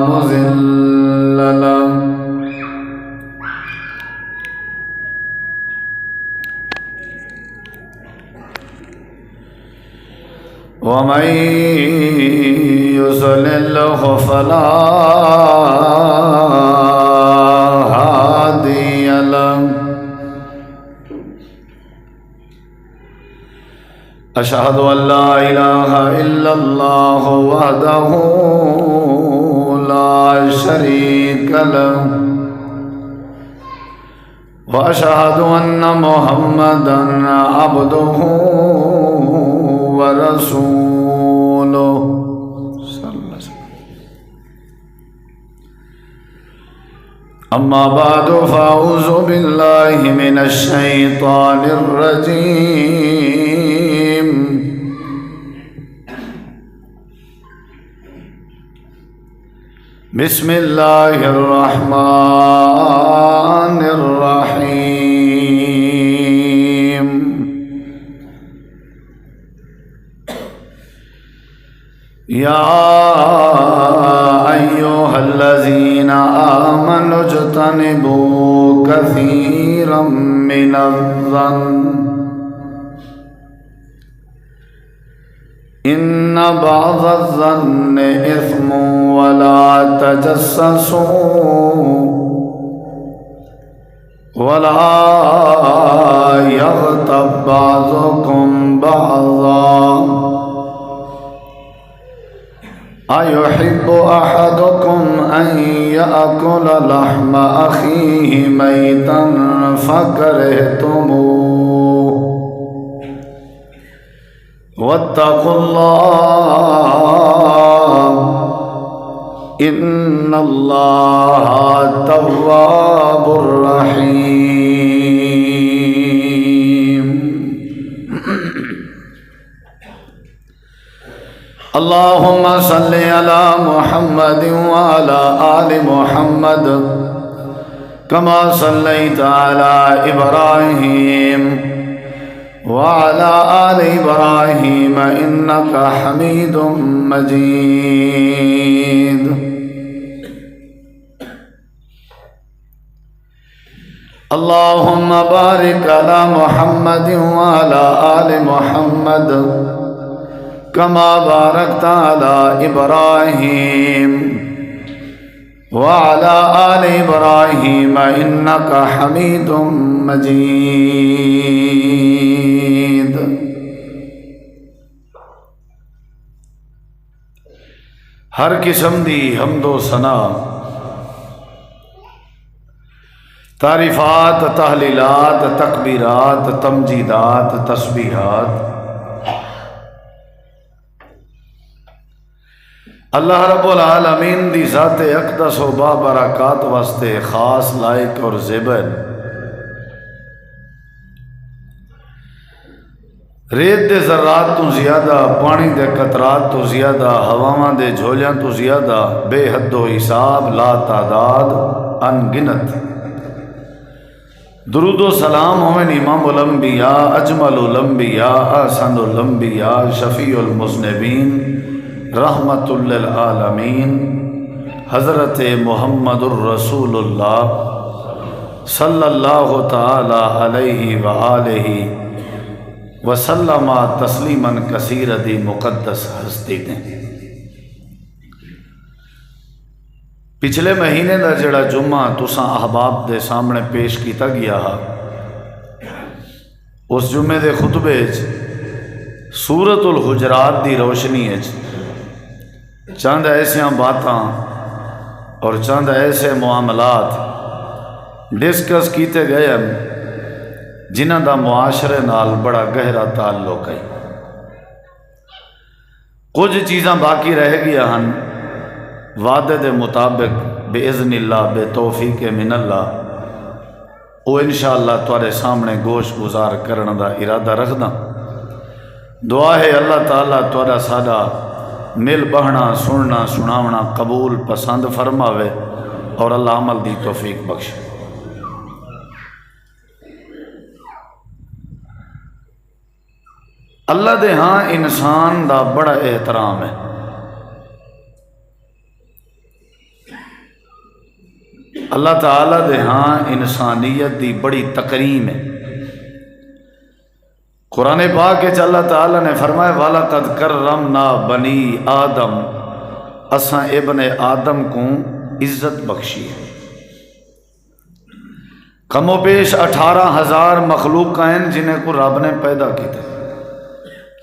مضل له ومن يضلله فلا هادي له أشهد أن لا إله إلا الله وحده لا شريك له وأشهد أن محمدا عبده ورسوله صلى الله عليه وسلم. أما بعد فأعوذ بالله من الشيطان الرجيم. بسم الله الرحمن الرحيم. يا أيها الذين آمنوا اجتنبوا كثيرا من الظن إن بعض الظن إثم ولا تجسسوا ولا يغتب بعضكم بعضا أيحب أحدكم أن يأكل لحم أخيه ميتا فكرهتموه واتقوا الله إن الله تواب رحيم. اللهم صل على محمد وعلى آل محمد كما صليت على إبراهيم وعلى آل إبراهيم إنك حميد مجيد. اللهم بارك على محمد وعلى آل محمد كما باركت على إبراهيم وعلى آل إبراهيم إنك حميد مجيد. ہر قسم دی حمد و ثنا، تعریفات، تحلیلات، تکبیرات، تمجیدات، تسبیحات اللہ رب العالمین دی ذات اقدس و بابرکات واسطے خاص لائق اور زیبن. ریت دے ذرات تو زیادہ، پانی دے قطرات تو زیادہ، ہواواں دے جھولیاں تو زیادہ، بے حد و حساب، لا تعداد، ان گنت درود و سلام ہوئن امام الانبیاء، اجمل الانبیاء، احسن الانبیاء، شفیع المذنبین، رحمت للعالمین، حضرت محمد الرسول اللہ صلی اللہ تعالی علیہ وآلہ وسلم تسلیما کثیرا دی مقدس ہستی دیں. پچھلے مہینے دا جڑا جمعہ تساں احباب دے سامنے پیش کیتا گیا ہا، اس جمعے دے خطبے سورۃ الحجرات دی روشنی چند ایسیاں باتاں اور چند ایسے معاملات ڈسکس کیتے گئے ہیں جنہاں دا معاشرے نال بڑا گہرا تعلق ہے. کچھ چیزاں باقی رہ گیا ہن، وعدے دے مطابق باذن اللہ، بے توفیق من اللہ، وہ انشاءاللہ تھوڑے سامنے گوش گزار کرنے دا ارادہ رکھدا. دعا ہے اللہ تعالیٰ تھوڑا ساڈا مل بہنا، سننا، سناونا قبول پسند فرماوے اور اللہ عمل دی توفیق بخشے. اللہ دے ہاں انسان دا بڑا احترام ہے. اللہ تعالیٰ دے ہاں انسانیت دی بڑی تکریم ہے۔ قرآن پاک کے اللہ تعالیٰ نے فرمایا وَلَقَدْ كَرَّمْنَا بَنِي آدم، اساں ابن آدم کو عزت بخشی ہے۔ کم و بیش 18,000 مخلوق ہیں جنہیں کو رب نے پیدا کیتا،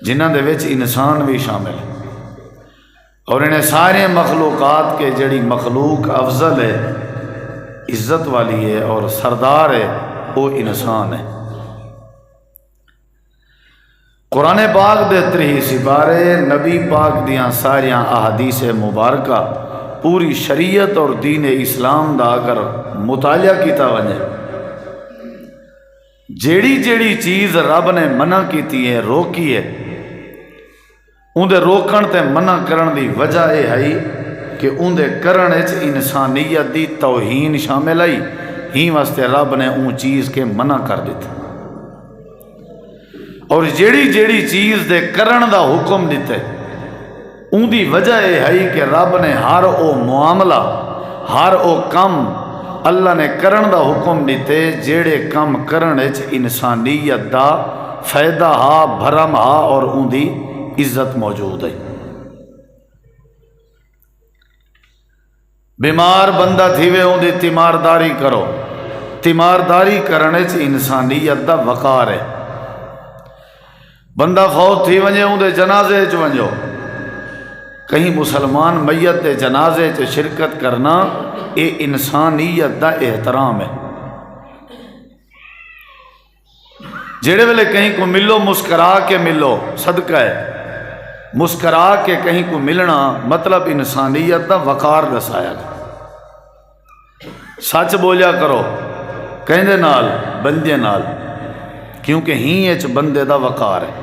جنہاں دے وچ انسان بھی شامل ہے، اور انہیں سارے مخلوقات کے جڑی مخلوق افضل ہے، عزت والی ہے اور سردار ہے، وہ انسان ہے۔ قرآن پاک دے 30 سپارے نبی پاک دیاں ساریاں احادیث مبارکہ پوری شریعت اور دین اسلام دا اگر مطالعہ کیتا ونجے، جیڑی جیڑی چیز رب نے منع کیتی ہے، روکی ہے، اندے روکن تے منع کرن دی وجہ یہ ہے کہ اندے کرن وچ انسانیت دی توہین شامل آئی، ہی واسطے رب نے اون چیز کے منع کر دیتا، اور جیڑی جیڑی چیز دے کرن دا حکم دیتے ان دی وجہ یہ ہے کہ رب نے ہر او معاملہ، ہر او کم اللہ نے کرن دا حکم دیتے جیڑے کم کرن وچ انسانیت دا فائدہ ہا، بھرم ہا اور ان دی عزت موجود ہے۔ بیمار بندہ تھیوے ان دی تیمارداری کرو، تیمارداری کرن وچ انسانیت دا وقار ہے۔ بندہ فوت تھی ونجے ان دے جنازے چ ونجو، کہیں مسلمان میت دے جنازے چ شرکت کرنا یہ انسانیت دا احترام ہے۔ جڑے ویلے کہیں کو ملو مسکرا کے ملو، صدقہ ہے، مسکرا کے کہیں کو ملنا مطلب انسانیت دا وقار دسایا گیا۔ سچ بولیا کرو کہیں دے نال، بندے نال، کیونکہ ہی اچ بندے دا وقار ہے۔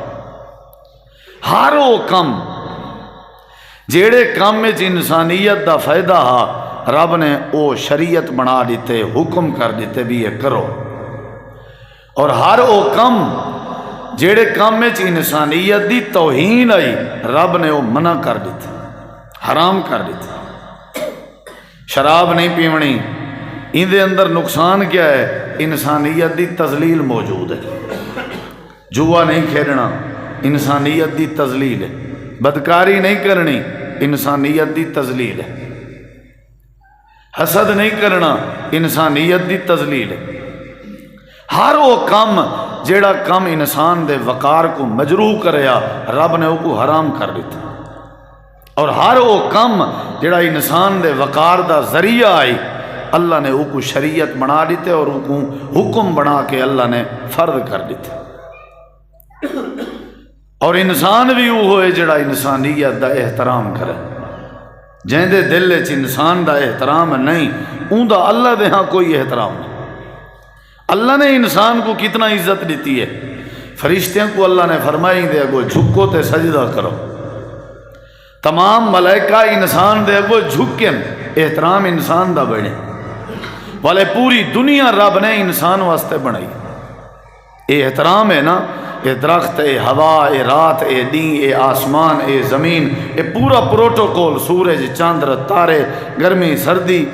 ہر وہ کم جیڑے کام وچ انسانیت دا فائدہ ہا، رب نے او شریعت بنا دیتے، حکم کر دیتے بھی یہ کرو، اور ہر وہ کم جیڑے کام وچ انسانیت دی توہین آئی، رب نے وہ منع کر دیتے، حرام کر دیتے۔ شراب نہیں پیونی، ان دے اندر نقصان کیا ہے؟ انسانیت دی تذلیل موجود ہے۔ جوا نہیں کھیلنا، انسانیت دی تذلیل ہے۔ بدکاری نہیں کرنی، انسانیت دی تذلیل ہے۔ حسد نہیں کرنا، انسانیت دی تذلیل ہے۔ ہر وہ کم جیڑا کم انسان دے وقار کو مجروح کریا، رب نے وہ کو حرام کر دیتا، اور ہر وہ کم جیڑا انسان دے وقار دا ذریعہ آئی، اللہ نے وہ کو شریعت بنا دیتے اور وہ کو حکم بنا کے اللہ نے فرض کر دیتے۔ اور انسان بھی وہ ہوئے جڑا انسانیت دا احترام کرے، جہاں دے دل وچ انسان دا احترام نہیں، اون دا اللہ دے ہاں کوئی احترام نہیں۔ اللہ نے انسان کو کتنا عزت دیتی ہے، فرشتیاں کو اللہ نے فرمائی دے اگو جھکو تے سجدہ کرو، تمام ملائکہ انسان دے اگو جھکن، احترام انسان دا بڑھے، والے پوری دنیا رب نے انسان واسطے بنائی۔ اے احترام ہے نا، اے درخت، اے ہوا، اے رات، اے دین، اے آسمان، اے زمین، اے پورا پروٹوکول، سورج، چاندر، تارے، گرمی، سردی،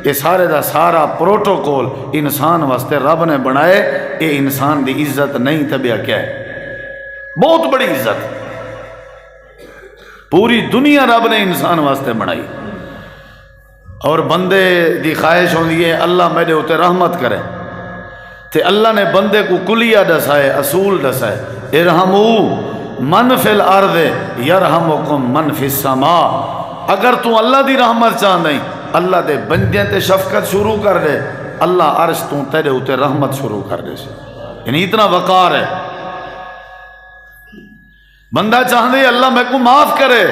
یہ سارے دا سارا پروٹوکول انسان واسطے رب نے بنائے۔ اے انسان دی عزت نہیں تبیا کیا ہے؟ بہت بڑی عزت، پوری دنیا رب نے انسان واسطے بنائی، اور بندے دی خواہش ہوندی ہے اللہ میرے ہوتے رحمت کرے، تے اللہ نے بندے کو کلیہ دسائے، اصول دسائے، ارحمو من فی الارض یرحمکم من فی السماء۔ اگر تو اللہ دی رحمت چاہ نہیں، اللہ دے بندیاں تے شفقت شروع کر دے، اللہ عرش تو تیرے ہوتے رحمت شروع کر دے، یعنی اتنا وقار ہے۔ بندہ چاہ دے اللہ میں کو معاف کرے،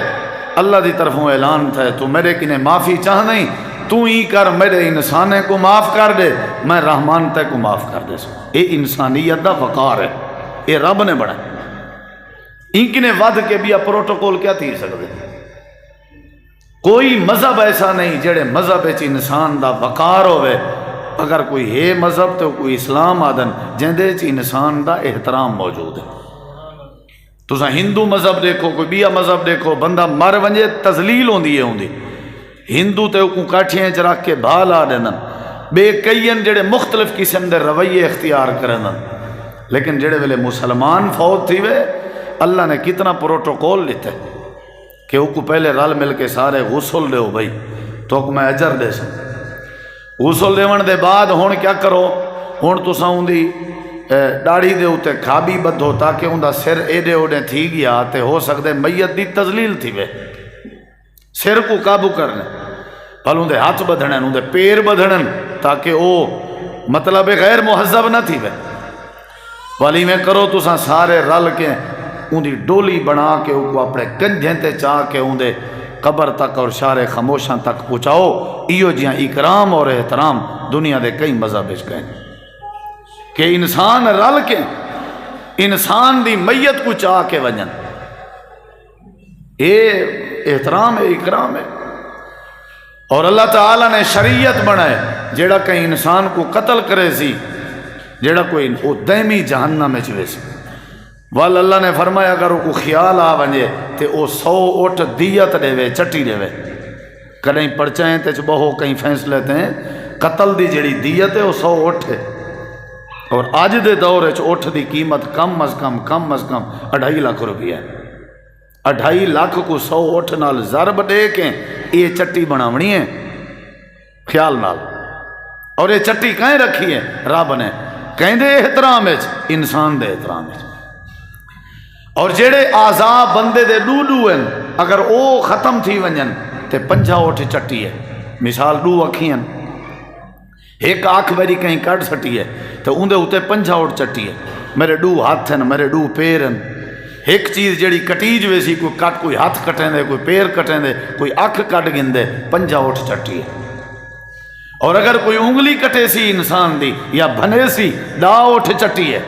اللہ دی طرفوں اعلان تھا تو میرے کنے معافی چاہ نہیں، تو ہی کر، میرے انسانے کو معاف کر دے، میں رحمان تے کو معاف کر دے۔ اے انسانیت دا وقار ہے، اے رب نے بڑھا، ان کنے ود کے بھی پروٹوکول کیا تھی سکتے؟ کوئی مذہب ایسا نہیں جڑے مذہب وچ انسان دا وقار ہوئے، اگر کوئی ہے مذہب تو کوئی اسلام آدن جندے وچ انسان دا احترام موجود ہے۔ تسا ہندو مذہب دیکھو، کوئی بیا مذہب دیکھو، بندہ مر ونجے تذلیل ہوندی ہے، ہندو تے کو کاٹھیاں چ رکھ کے بھا لا دین، بے کئی جڑے مختلف قسم دے رویے اختیار کرن، لیکن جڑے ویلے مسلمان فوت تھی وے اللہ نے کتنا پروٹوکول لیتے کہ وہ کو پہلے رل مل کے سارے غسل دیو بھائی تو میں اجر دے سن، غسل دیون دے بعد ہون کیا کرو، ہون تساں اندی داڑھی دے اوتے کھابی بدھو تاکہ اندہ سر ایڈے اوڈے تھی گیا تے ہو سکتے میت دی تزلیل تھی وے، سر کو قابو کرنے پھل اندے ہاتھ بدھنن اندے پیر بدھنن تاکہ او مطلب غیر مہذب نہ تھی وے، والی میں کرو تساں سارے رل کے اندی ڈولی بنا کے او کو اپنے کنجھیں تے چاہ کے اندے قبر تک اور شار خاموشاں تک پہنچاؤ، ایو جیاں اکرام اور احترام دنیا دے کئی مذہب وچ گئے کہ انسان رل کے انسان دی میت کو چاہ کے ونجن، اے احترام ہے، اکرام ہے۔ اور اللہ تعالیٰ نے شریعت بنائے جیڑا کہیں انسان کو قتل کرے سی، جیڑا کوئی وہ دائمی جہنم میں چوے سی، وال اللہ نے فرمایا اگر وہ خیال آ ونجے تے او 100 اٹھ دیت دے وے، چٹی دے وے، کہیں پرچائیں تے بہو کہیں فیصلے تے قتل دی جڑی دیت ہے وہ 100 اٹھ ہے، اور آج دے دور اٹھ دی قیمت کم از کم 2.5 لاکھ روپیہ ہے، 2.5 لاکھ کو 100 اٹھ نال ضرب دے کے یہ چٹی بناونی ہے خیال نال، اور یہ چٹی کہیں رکھی ہے رب نے کہیں دے احترام ہے، انسان دے احترام ہے، اور جڑے آزا بندے دے ڈو ہیں اگر او ختم تھی ونجن تے 5 اٹھ چٹی ہے، مثال 2 اکھیں ایک آنکھ میری کہیں کٹ سٹی ہے تو اندے ہوتے 5 اٹھ چٹی ہے، میرے 2 ہاتھ ہیں میرے 2 پیر ہیں، ایک چیز جڑی کٹیج ویسی کوئی کٹ کوئی ہاتھ کٹیں دے کوئی پیر کٹیں دے کوئی آنکھ کٹ گن دے 5 اٹھ چٹی ہے، اور اگر کوئی انگلی کٹے سی انسان دی یا بھنے سی 10 اٹھ چٹی ہے۔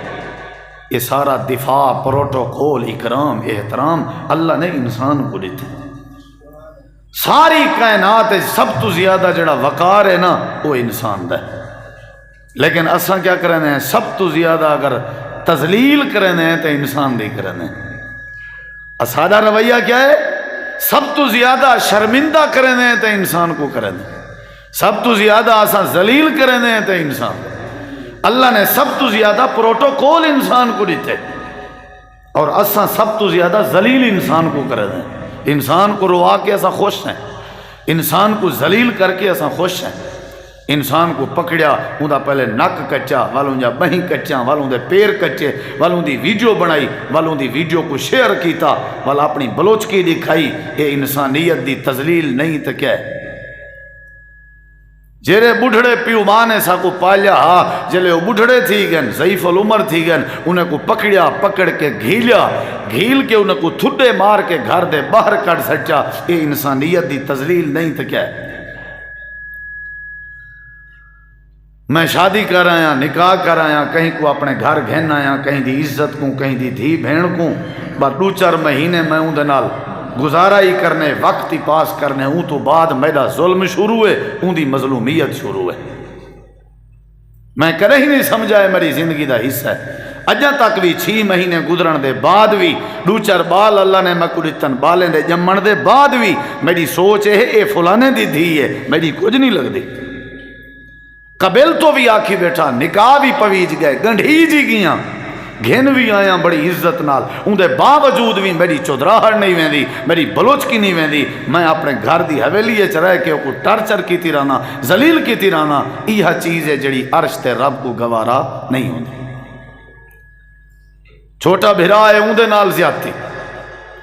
یہ سارا دفاع پروٹوکول اکرام احترام اللہ نے انسان کو دیتے، ساری کائنات سب تو زیادہ جڑا وقار ہے نا وہ انسان دا ہے، لیکن اساں کیا کرنے ہیں سب تو زیادہ اگر تذلیل کرنے ہیں تو انسان دی کرنے ہیں، سادہ رویہ کیا ہے سب تو زیادہ شرمندہ کرنے ہیں تو انسان کو کرنے، سب تو زیادہ اساں ذلیل کرنے ہیں تو انسان، اللہ نے سب تو زیادہ پروٹوکول انسان کو دیتے اور اساں سب تو زیادہ ذلیل انسان کو کرنے ہیں، انسان کو روا کے ایسا خوش ہیں، انسان کو ذلیل کر کے ایسا خوش ہیں، انسان کو پکڑیا اندھا پہلے نک کچا والوں جا بہیں کچا والوں دے پیر کچے والوں دی ویڈیو بنائی والوں دی ویڈیو کو شیئر کیتا والا اپنی بلوچکی دکھائی، یہ انسانیت دی تذلیل نہیں تو کیا ہے؟ جیرے بڑھڑے پیو ماں نے سا کو پالیا ہاں جلے وہ بڑھڑے تھی گئن ضعیف العمر تھی گئن انہیں کو پکڑیا پکڑ کے گھیل کے انہیں کو تھڈے مار کے گھر دے باہر کر سچا، یہ انسانیت دی تذلیل نہیں تو کیا ہے؟ میں شادی کر آیا نکاح کر آیا کہیں کو اپنے گھر گھن آیا کہیں دی عزت کو کہیں دی دھی بھین کو بس 2-4 مہینے میں اون دے نال گزارا ہی کرنے وقت ہی پاس کرنے اون تو بعد میرا ظلم شروع ہے اون دی مظلومیت شروع ہے، میں کرے ہی نہیں سمجھا ہے میری زندگی دا حصہ ہے، اجا تک بھی 6 مہینے گزرن دے بعد بھی 2-4 بال اللہ نے میں کو دتن بالیں دے جمن دے بعد بھی میری سوچ ہے اے فلانے دی دھی ہے میری کچھ نہیں لگ دی، قبل تو بھی آکھی بیٹھا نکاح بھی پویج گئے گنڈھی جی گیاں گھن بھی آیا بڑی عزت نال اندے باوجود بھی میری چودراہٹ نہیں ویندی میری بلوچکی نہیں ویندی، میں اپنے گھر دی حویلی رہ کے کو ٹرچر کیتی رہنا ذلیل کیتی رہنا، یہ چیز ہے جڑی عرش تے رب کو گوارا نہیں ہوندی۔ چھوٹا بھرا ہے اندے نال زیادتی،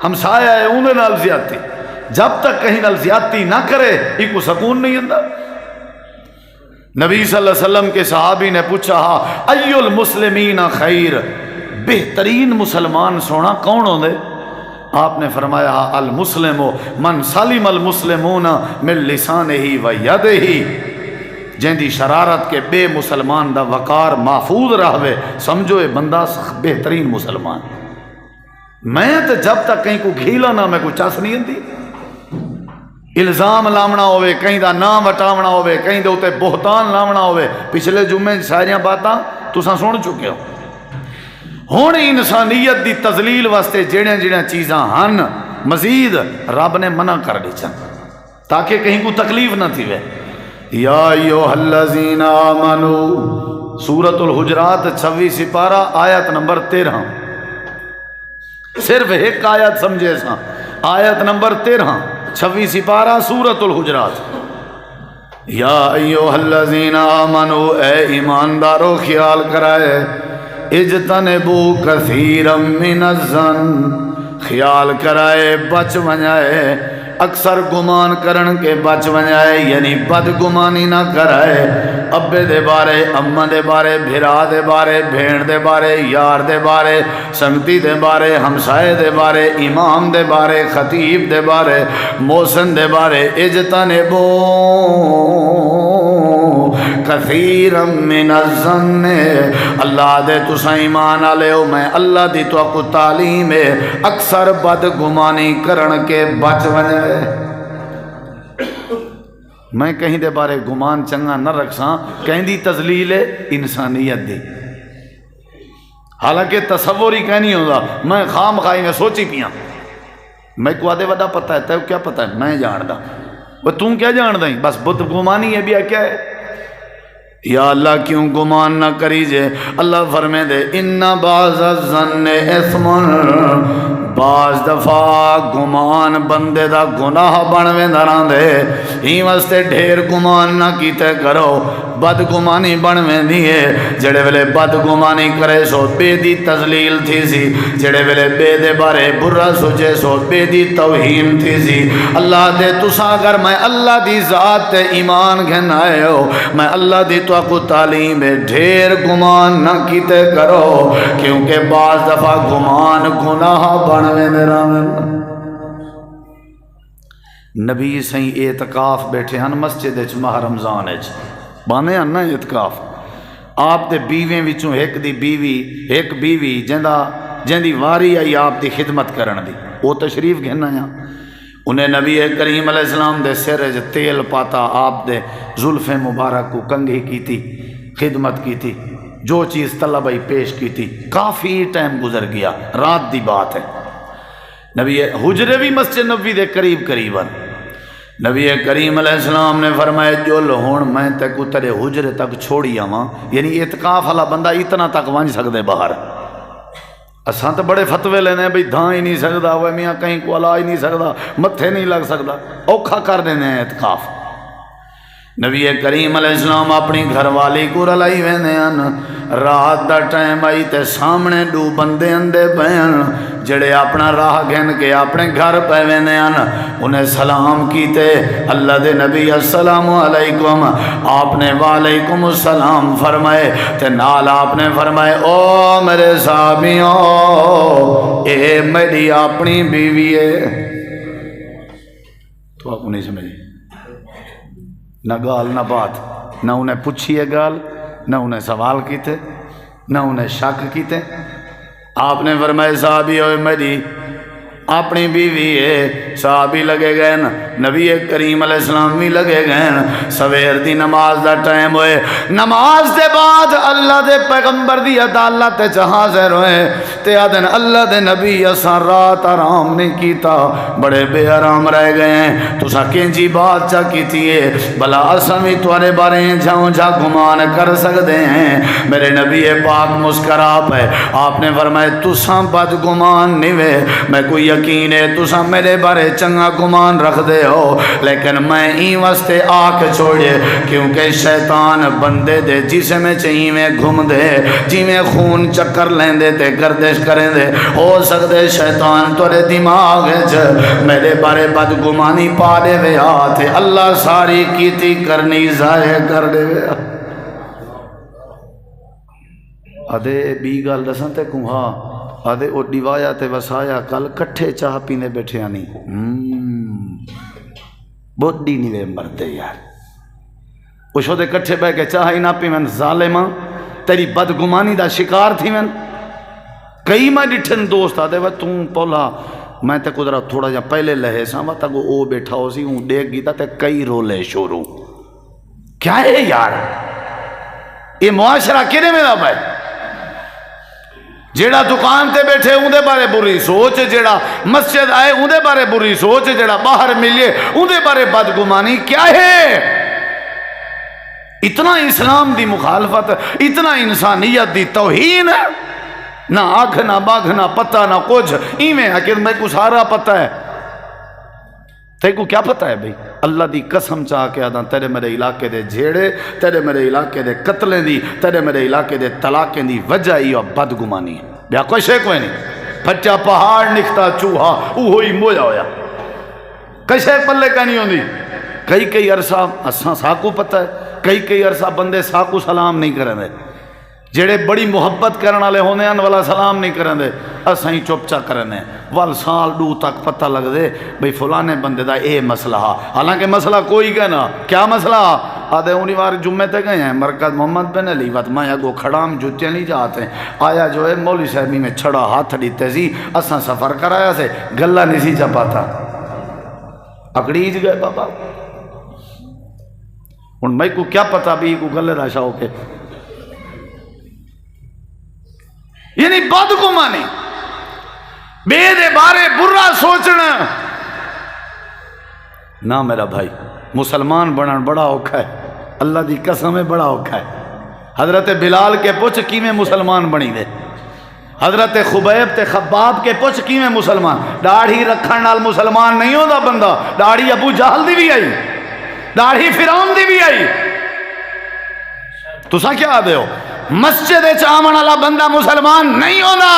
ہمسایا ہے اندے نال زیادتی، جب تک کہیں نال زیادتی نہ کرے یہ کو سکون نہیں اندر۔ نبی صلی اللہ علیہ وسلم کے صحابی نے پوچھا ایو المسلمین خیر، بہترین مسلمان سونا کون ہوں دے؟ آپ نے فرمایا المسلم من سلم المسلمون من لسانہ و یدہ، جن دی شرارت کے بے مسلمان دا وقار محفوظ رہوے سمجھو اے بندہ بہترین مسلمان۔ میں تو جب تک کہیں کو گھیلا نہ میں کو چاس نہیں ہوتی، الزام لاونا ہوئے کہیں دا نام وٹاونا ہوئے کہیں دے ہوتے بہتان لاونا ہوئے، پچھلے جمعے ساریاں باتاں تساں سن چکے ہو۔ ہون انسانیت دی تذلیل واسطے جڑیاں جڑیاں چیزاں ہن مزید رب نے منع کر دی چن تاکہ کہیں کو تکلیف نہ تھی وے، یا ایھا الذین آمنو، سورۃ الحجرات 26 سپارہ آیت نمبر 13، صرف ایک آیت سمجھے سا، آیت نمبر 13 26 سپارہ سورۃ الحجرات۔ یا ایھا الذین آمنو، اے ایماندارو خیال کرائے، اجتنبوا کثیرا من الظن، خیال کرائے بچ ونجائے، اکثر گمان کرن کے بچ ونجائے، یعنی بدگمانی نہ کرائے، ابے دے بارے، اماں دے بارے، بھرا دے بارے، بھیڑ دے بارے، یار دے بارے، سنگتی دے بارے، ہمسائے دے بارے، امام دے بارے، خطیب دے بارے، موسن دے بارے، اجتنبوا کثیرا من الظن، اللہ دے تساں ایمان والے ہو، میں اللہ دی تو کو تعلیم ہے، اکثر بدگمانی کرن کے بچ ونجائے۔ میں کہیں دے بارے گمان چنگا نہ رکھساں، کہیں دی تذلیل انسانیت دی، حالانکہ تصور ہی کہیں نہیں ہوگا، میں خام خائی میں سوچی پیاں، میں کو آدھے ودا پتہ ہے، تیو کیا پتہ ہے، میں جاندہ، وہ تم کیا جاندہ ہی، بس بدگمانی ہے بیا کیا ہے؟ یا اللہ کیوں گمان نہ کریجے، اللہ فرمے دے ان بعض الظن اثم، بعض دفعہ گمان بندے دا گناہ بنوے دران دے، ہی واسطے ڈھیر گمان نہ کیتے کرو، بدگمانی بنوے دیئے، جڑے ویلے بدگمانی کرے سو بے دی تذلیل تھی سی، جڑے ویلے بے دے بارے برا سوچے سو بے دی توہین تھی سی۔ اللہ دے تسا اگر میں اللہ دی ذات تے ایمان گھن آئے ہو، میں اللہ دی تو کو تعلیم ڈھیر گمان نہ کیتے کرو، کیونکہ بعض دفعہ گمان گناہ بنوے دران۔ نبی سہی اعتکاف بیٹھے ہن مسجد وچ ماہ رمضان وچ، بانے ہن نا اعتکاف، آپ دے بیویں وچوں ایک بیوی جیندی واری آئی آپ دی خدمت کرن دی، وہ تشریف گھن آیا، انہیں نبی کریم علیہ السلام دے سر وچ تیل پاتا، آپ دے زلف مبارک کو کنگھی کی تھی، خدمت کی تھی، جو چیز طلب آئی پیش کی تھی، کافی ٹائم گزر گیا، رات دی بات ہے، نبی حجرے بھی مسجد نبی دے قریب نبی کریم علیہ السلام نے فرمایا جو لہون میں تے کو تیرے حجرے تک چھوڑی آواں، یعنی اعتکاف والا بندہ اتنا تک ونج سکدے باہر، اساں تو بڑے فتوے لینے ہیں بھئی دھاں ہی نہیں سکدا، وہ میاں کہیں کو علا ہی نہیں سکدا، متھے نہیں لگ سکدا، اوکھا کر دینے ہیں اعتکاف۔ نبی کریم علیہ السلام اپنی گھر والی کو رلائی ویندے ہیں، رات دا ٹائم آئی تے سامنے دو بندے اندے پہن، جڑے اپنا راہ گھن کے اپنے گھر پہ ویندے ہیں، انہیں سلام کیتے، اللہ دے نبی السلام علیکم، آپ نے وعلیکم السلام فرمائے، تے نال آپ نے فرمائے او میرے صحابیوں، اے میری اپنی بیوی ہے، تو آپ نہیں سمجھے، نہ گال نہ بات، نہ انہیں پوچھی ہے گال، نہ انہیں سوال کیتے، نہ انہیں شک کیتے، آپ نے فرمایا صحابی ہوئے میری اپنی بیوی ہے، صحابی لگے گئے نا، نبی کریم علیہ السلام بھی لگے گئے، سویر دی نماز دا ٹائم ہوئے، نماز دے بعد اللہ دے پیغمبر دی عدالت تے حاضر ہوئے، تے آدن اللہ دے نبی اساں رات آرام نہیں کیتا، بڑے بے آرام رہ گئے ہیں، تساں کینجی بات چا کیتی ہے، بلا اساں بھی تمہارے بارے جاؤں جا گمان کر سکتے ہیں، میرے نبی پاک مسکرا پے، آپ نے فرمایا تساں بد گمان نہیں وے، میں کوئی یقین ہے تساں میرے بارے چنگا گمان رکھ دے ہو، لیکن میں این واسطے آکھ چھوڑے، کیونکہ شیطان بندے دے جسم چاہیے میں گھوم دے، جی میں خون چکر لین دے تے گردش کریں دے، ہو سکتے شیطان تورے دماغ میرے بارے بدگمانی پا دے وے آتے، اللہ ساری کیتی کرنی ضائع کر دے وے آدھے بی گال دساں تے کوہا آدھے او ڈیوایا تے وسایا کل کٹھے چاہ پینے بیٹھے آنی بوڈی نہیں وے مردے یار، وہ شو دے کٹھے بے کے چاہ ہی نہ پی من ظالمہ تیری بدگمانی دا شکار تھی من، کئی میں ڈٹھن دوست آدھے وہ تم پولا میں تے قدرہ تھوڑا جا پہلے لہے ساں وہ تک او بیٹھا ہو سی ہوں دیکھ گیتا تے کئی رولے شروع، کیا ہے یار یہ معاشرہ کینے میں نہ ہے، جیڑا دکان تے بیٹھے اون دے بارے بری سوچ، جیڑا مسجد آئے اون دے بارے بری سوچ، جیڑا باہر ملیے اون دے بارے بدگمانی، کیا ہے اتنا اسلام دی مخالفت، اتنا انسانیت دی توہین، نہ آنکھ نہ باغ نہ پتہ نہ کچھ، ایویں ہے کہ میں کو سارا پتہ ہے۔ تے کو کیا پتہ ہے بھئی؟ اللہ دی قسم چاہ کے آدھا تیرے میرے علاقے دے جھیڑے، تیرے میرے علاقے دے قتلیں دی، تیرے میرے علاقے دے طلاقیں دی وجہ ہی اور بدگمانی ہے، بیا کوئی شے کوئی نہیں۔ بچہ پہاڑ نکھتا چوہا اوہی مویا ہویا، کئی شے پلے کا نہیں ہوندی۔ کئی عرصہ اساں ساکو پتہ ہے، کئی عرصہ بندے ساکو سلام نہیں کریں دے، جڑے بڑی محبت کرنے والے ہونے ان والا سلام نہیں کریں دے، اساں ہی چپ چا کرنے وال سال دو تک پتہ لگ دے بھئی فلانے بندے دا اے مسئلہ، حالانکہ مسئلہ کوئی کہنا کیا مسئلہ آدھے انہی بار جمعے تے گئے ہیں مرکز محمد بن علی وقت میں اگو کھڑام جوتیاں نہیں جاتے آیا جو ہے مولوی صاحبی میں چھڑا ہاتھ دیتے سی، اساں سفر کرایا سے گلہ نہیں سی چپاتا، اکڑیج گئے بابا۔ ان میں کو کیا پتا بھی کو گلے دا شوق ہے، یعنی بدگمانی، بے دے بارے برا سوچنا۔ نہ میرا بھائی مسلمان بننا بڑا اوکھا ہے، اللہ دی قسم ہے بڑا اوکھا ہے۔ حضرت بلال کے پوچھ کی میں مسلمان بنی دے، حضرت خبیب تے خباب کے پوچھ کی میں مسلمان، داڑھی رکھن نال مسلمان نہیں ہوتا بندہ، داڑھی ابو جہل دی بھی آئی، داڑھی فرعون دی بھی آئی۔ تساں کیا آدھے ہو مسجد چامن والا بندہ مسلمان نہیں ہونا،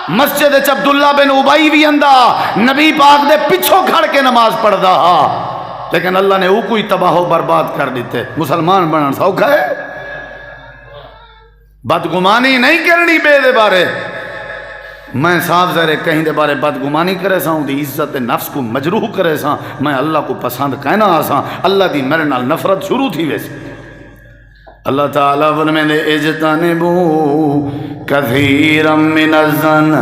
مسجد عبداللہ بن ابی بھی اندہ نبی پاک دے پچھوں کھڑ کے نماز پڑھدا ہا، لیکن اللہ نے وہ کوئی تباہ و برباد کر دیتے۔ مسلمان بننا سوکھا ہے، بدگمانی نہیں کرنی بے دے بارے۔ میں صاف ظاہر کہیں دے بارے بدگمانی کرے سا، دی عزت نفس کو مجروح کرے سا، میں اللہ کو پسند کہنا آسا، اللہ دی میرے نال نفرت شروع تھی ویسے۔ اللہ تعالیٰ فرمائے اجتنبو کثیرا من الظن،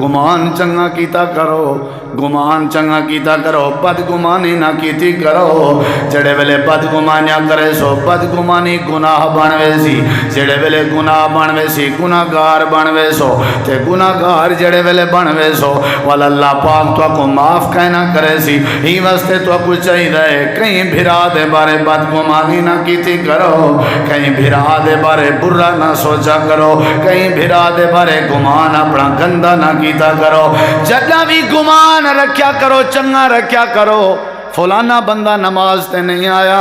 گمان چنگا کیتا کرو، گمان چنگا کیتا کرو، بدگمانی نہ کیتی کرو۔ جڑے ویلے بدگمانیاں کرے سو بدگمانی گناہ بنوے سی، جڑے ویلے گناہ بنوے سی گناہگار بنوے سو، تے گناہگار جڑے ویلے بنوے سو والا اللہ پاک تو کو معاف کہنا کرے سی۔ ہی واسطے تو کو چاہیے کہیں بھرا دے بارے بدگمانی نہ کیتی کرو، کہیں بھرا دے بارے برا نہ سوچا کرو، کہیں بھرا دے بارے گمان اپنا گندا نہ کیتا کرو۔ جدہ بھی گمان رکھیا کرو، چنگا رکھیا کرو، فلانا بندہ نماز تے نہیں آیا،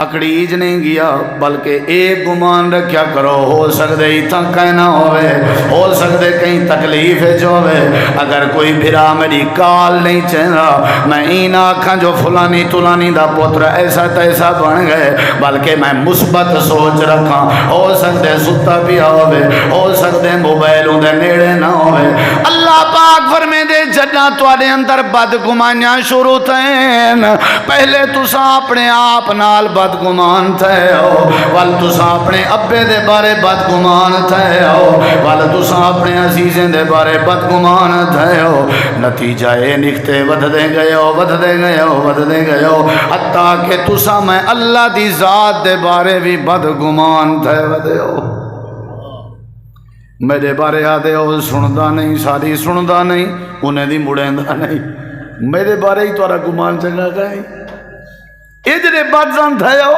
اکڑیج نہیں گیا، بلکہ ایک گمان رکھیا کرو، ہو سکتے اتنا کہنا ہوئے، ہو سکتے کہیں تکلیف جو ہوئے، اگر کوئی بھرا میری کال نہیں چاہنا میں این آکھاں جو فلانی تلانی دا پوتر ایسا تیسا بن گئے، بلکہ میں مثبت سوچ رکھاں، ہو سکتے ستا پیا ہوئے، ہو سکتے موبائلوں دے نیڑے نہ ہوئے۔ اللہ پاک فرمے دے جدہ تواڈے اندر بدگمانیاں شروع تھیں، پہلے تساں اپنے آپ نال بدگمان تھے ہو، وال تساں اپنے ابے دے بارے بدگمان تھے ہو، وال تساں اپنے عزیزیں دے بارے بدگمان تھے ہو، نتیجہ اے نکھتے ود دے گئے ہو، ود دے گئے ہو، ود دے گئے ہو، حتیٰ کہ تساں میں اللہ دی ذات دے بارے بھی بدگمان تھے ودے ہو۔ میرے بارے آدھے ہو سندا نہیں، ساری سندا نہیں، انہیں دی مڑیندہ نہیں، میرے بارے ہی توارا گمان چنگا کہیں ادھر بدزن تھے ہو،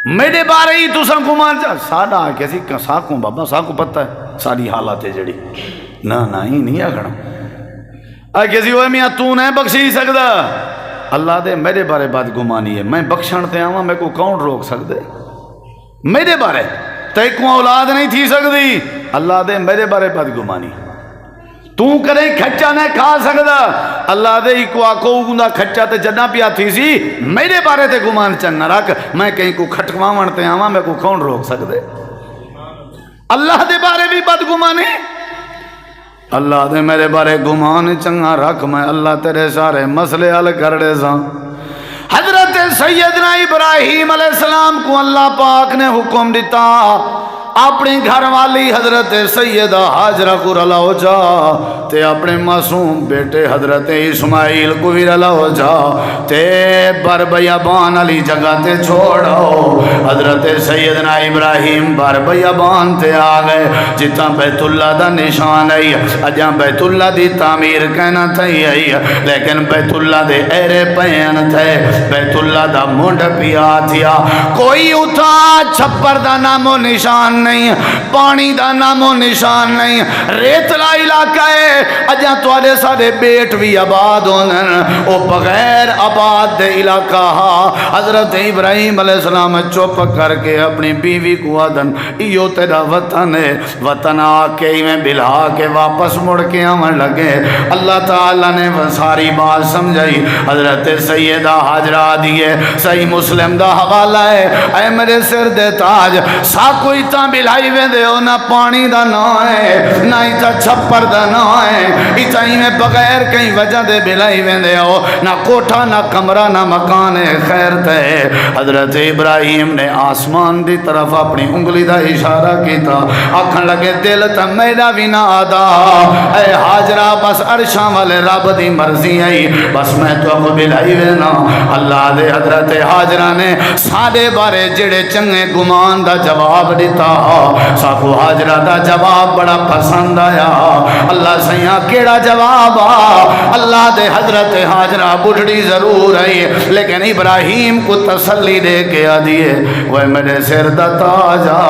میرے بارے ہی تو سن گمان چاہ ساڑھا کیسی ساکوں بابا ساکوں پتہ ہے ساری حالات ہے جڑی نہ ہی نہیں آگنا کیسی ہوئے میاں تو نہیں بخشی سکتا، اللہ دے میرے بارے بدگمانی ہے، میں بخشن تے آواں میں کو کون روک سکتے، میرے بارے تے کو اولاد نہیں تھی سکتی، اللہ دے میرے بارے بدگمانی، تو کرے کھچا نہیں کھا سکتا، اللہ دے ہی کو آکو گندہ کھچا تے جنہ پیا تھی سی، میرے بارے تے گمان چنہ رکھ، میں کہیں کو کھٹکواں ونتے آواں میں کو کون روک سکتے، اللہ دے بارے بھی بدگمانی، اللہ دے میرے بارے گمان چنگا رکھ، میں اللہ تیرے سارے مسئلے حل کر دے ساں۔ حضرت سیدنا ابراہیم علیہ السلام کو اللہ پاک نے حکم دیتا اپنی گھر والی حضرت سیدہ حاجرہ کو رلاؤ جا تے اپنے معصوم بیٹے حضرت اسماعیل کو بھی رلاؤ جا تے بر بیابان علی جگہ تے چھوڑو حضرت سیدنا ابراہیم بر بیابان تے آ گئے جتنا بیت اللہ دا نشان ہے اجاں بیت اللہ دی تعمیر کہنا تھی ہے لیکن بیت اللہ دے ایرے پین تھے بیت اللہ دا منڈ پیا تھیا کوئی اتھا چھپر دا نام و نشان نہیں پانی دا نام و نشان نہیں ریتلا علاقہ ہے اجاں توڑے سارے بیٹ بھی آباد ہونے او بغیر آباد دے علاقہ حضرت ابراہیم علیہ السلام چپ کر کے اپنی بیوی کو آدن ایو تیرا وطن ہے وطن آ کے میں بلا کے واپس مڑ کے آمن لگے اللہ تعالیٰ نے ساری بات سمجھائی حضرت سیدہ حاجرہ دیئے صحیح مسلم دا حوالہ ہے اے میرے سر دے تاج سا کوئی تا بلائی وے دے ہو نہ پانی دا نہ ہے نہ ہی تا چھپر دا نہ ہے اتا ہی میں بغیر کہیں وجہ دے بلائی وے دے ہو نہ کوٹھا نہ کمرہ نہ مکان خیر تے حضرت ابراہیم نے آسمان دی طرف اپنی انگلی دا اشارہ کیتا آکھن لگے دل تا میرا بھی نہ آدھا اے حاجرہ بس عرشاں والے رب دی مرضی آئی بس میں تو کو بلائی وے نا اللہ دے حضرت حاجرہ نے سادے بارے جڑے چنگے گمان دا جواب دیتا ساکو حاجرہ دا جواب بڑا پسند آیا اللہ سیاں کیڑا جواب اللہ دے حضرت حاجرہ بڑھڑی ضرور آئی لیکن ابراہیم کو تسلی دے کے آدھیے وہ میرے سر دا تاجا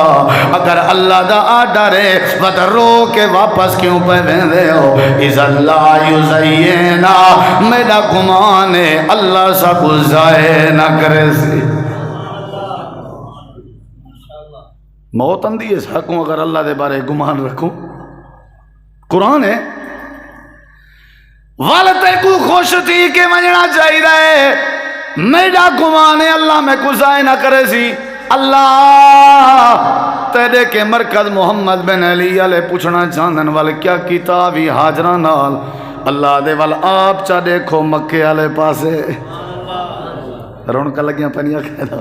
اگر اللہ دا آڈارے وطر رو کے واپس کیوں پہ بندے ہو از اللہ یزینا میرا گمان ہے اللہ سا کو ضائع نہ کرے سی موت اندھی ہے ساکوں اگر اللہ دے بارے گمان رکھوں قرآن ہے والتے کو خوش تھی کہ منجنا چاہی رہے میرا گمان ہے اللہ میں کو ضائع نہ کرے سی اللہ تیرے کے مرکز محمد بن علی علیہ پوچھنا چاندن والے کیا کتابی حاجرہ نال اللہ دے وال آپ چا دیکھو مکے والے پاسے رونکا لگیاں پنیا کہنا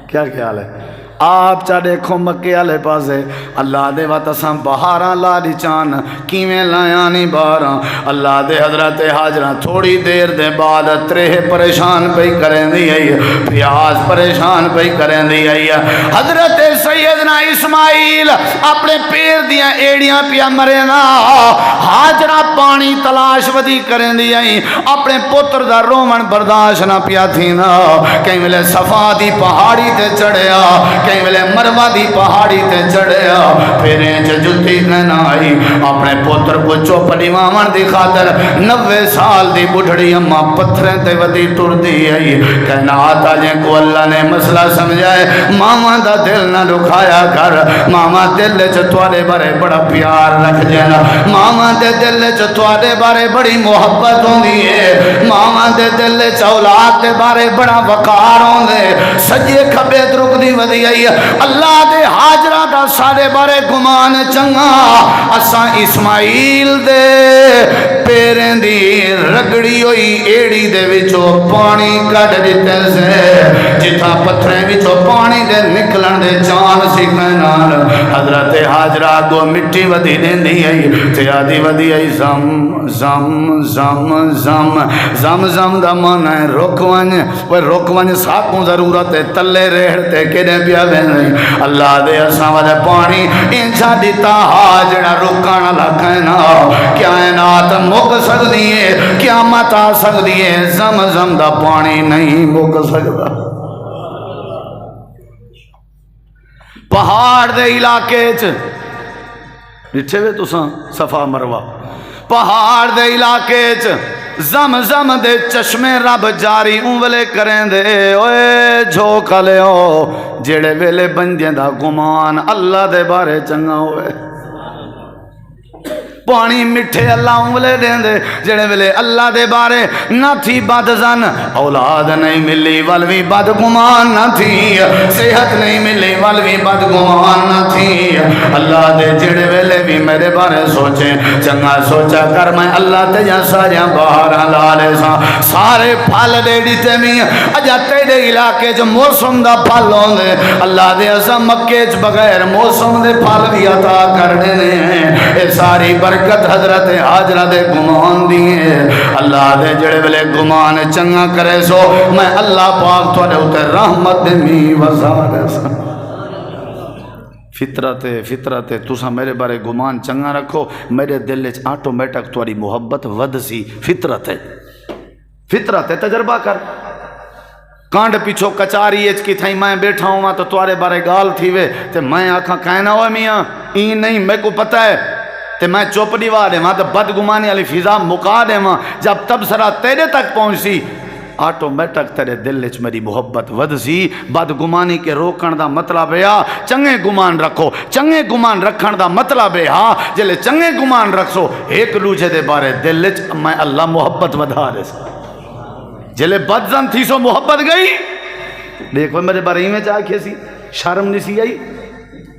کیا خیال ہے آپ چا دیکھو مکے والے پاسے اللہ دے واتساں بہاراں لا دی چان کیویں لایانی باراں اللہ دے حضرت حاجرہ تھوڑی دیر دے بعد ترے پریشان پئی کریں دی آئی پیاز پریشان پئی کریں دی آئی حضرت سیدنا اسماعیل اپنے پیر دیاں ایڑیاں پیا مرے نا حاجرہ پانی تلاش ودی کریں دی آئی اپنے پتر دا رومن برداشت نہ پیا تھی نا کہیں ملے صفا دی پہاڑی تے چڑھیا کہیں ملے مروہ دی پہاڑی تے چڑھیا پھریں چے جتی کہنا آئی اپنے پتر کو چوپڑی مامن دی خاطر 90 سال دی بڑھڑی اماں پتھریں تے ودی ٹر دی آئی کہنا آتا جن کو اللہ نے مسئلہ سمجھائے ماما دا دل نہ دکھایا کر ماما دل چتوارے بارے بڑا پیار رکھ جینا ماما دے دل چتوارے بارے بڑی محبت ہوں دیئے ماما دے دل چولاد دے بارے بڑا وقار ہوں دے سجے کھبے درک دی ودی اللہ دے حاجرہ دا سارے بارے گمان چنگا اساں اسماعیل دے پیریں دی رگڑی ہوئی ایڑی دے وچو پانی کٹ دیتے سے جتا پتھریں وچو پانی دے نکلن دے چان سکھنان حضرت حاجرہ کو مٹی ودی دین دی آئی تیادی ودی آئی زم زم زم زم زم زم دا من ہے رکوان ساکوں ضرورت ہے تلے رہتے کدے پیا نہیں اللہ دے اساں ودے پانی انچا دیتا حاجرہ رکانا لکھنا کائنات مک سکتی ہے قیامت آ سکتی ہے زم زم دا پانی نہیں مک سکتا پہاڑ دے علاقے ڈٹھے وے تساں صفا مروہ پہاڑ دے علاقے زم زم دے چشمے رب جاری اونولے کریں دے اوے جھوکا لے ہو جڑے ویلے بندیاں دا گمان اللہ دے بارے چنگا ہوئے پانی میٹھے اللہ انگلے دیں دے جڑے ویلے اللہ دے بارے نہ تھی بد زن اولاد نہیں ملی ولوی بد گمان نہ تھی صحت نہیں ملی ولوی بد گمان نہ تھی اللہ دے جڑے ویلے بھی میرے بارے سوچیں چنگا سوچا کر میں اللہ تے یا ساریاں باہر لالے سا سارے پھل دے دیتے میں اجا تیرے علاقے جو موسم دا پھل ہوں دے اللہ دے اسا مکے چ بغیر موسم دے پھل بھی عطا کرنے ہیں اے ساری برکت حضرت حاجرہ دے گمان دیئے اللہ دے جڑے ویلے گمان چنگا کرے سو میں اللہ پاک تھوڑے ہوتے رحمت دے می وزارے سا فطرت تسا میرے بارے گمان چنگا رکھو میرے دل وچ آٹومیٹک تھوڑی محبت ود سی فطرت ہے تجربہ کر کانڈ پیچھو کچاری اچ کی تھائی میں بیٹھا ہوں تو توارے بارے گال تھی وے تے میں آکھاں کہنا ہوئے میاں این نہیں میں کو پتہ ہے تے میں چوپ دیوا دے وہاں تو بدگمانی علی فضا مکا دے وہاں جب تبصرہ تیرے تک پہنچی آٹومیٹک تیرے دل وچ میری محبت ود سی بدگمانی کے روکن دا مطلب ہے چنگے گمان رکھو چنگے گمان رکھن دا مطلب ہے جلے چنگے گمان رکھو ایک دوجے دے بارے دل وچ میں اللہ محبت ودھا دے سا جلے بدزن تھی سو محبت گئی دیکھو میرے بارے ہی میں چاہ کھیسی شرم نہیں سی آئی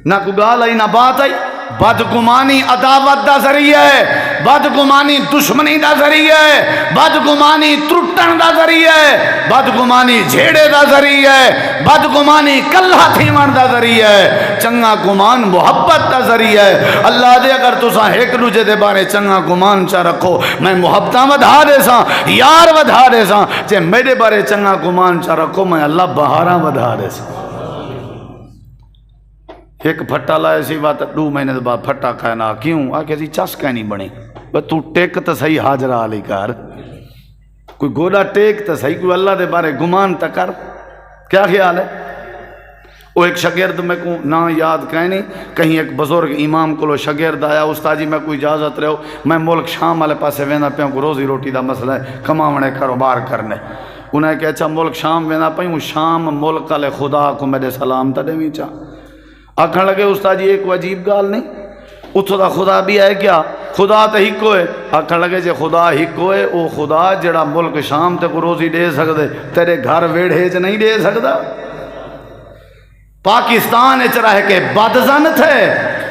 نہ کو گال آئی نہ بات آئی بدگمانی عداوت دا ذریعہ ہے بدگمانی دشمنی دا ذریعہ ہے بدگمانی ترٹن دا ذریعہ ہے بدگمانی جھیڑے دا ذریعہ ہے بدگمانی کلہ تھیمن دا ذریعہ ہے چنگا گمان محبت دا ذریعہ ہے اللہ دے اگر تساں ایک دوجے دے بارے چنگا گمان چا رکھو میں محبتاں ودھا دے ساں یار ودھا دے ساں جے میرے بارے چنگا گمان چا رکھو میں اللہ بہاراں ودھا دے ساں ایک پھٹا لائے سی بات 2 مہینے دے بعد پھٹا کہنا کیوں آکے سی چس کہنی بنی بس تو ٹیک تا صحیح حاجرہ علی کر کوئی گوڑا ٹیک تا صحیح کوئی اللہ دے بارے گمان تا کر کیا خیال ہے وہ ایک شاگرد میں کو نہ یاد کہنی کہیں ایک بزرگ امام کو لو شاگرد آیا استاد جی میں کوئی اجازت رہو میں ملک شام والے پاسے وینا پیوں کو روزی روٹی دا مسئلہ ہے کماونے کاروبار کرنے انہیں کہ اچھا ملک شام وینا پیوں شام ملک والے خدا کو میرے سلام تا دے چاہ آکھن لگے استاد جی ایک عجیب گال نہیں اتھو دا خدا بھی ہے کیا خدا تے ہکو ہے آکھن لگے جے خدا ہکو ہے او خدا جڑا ملک شام تے کو روزی دے سکدے تیرے گھر ویڑھے چ نہیں دے سکدا پاکستان اچ رہ کے بدزن تھے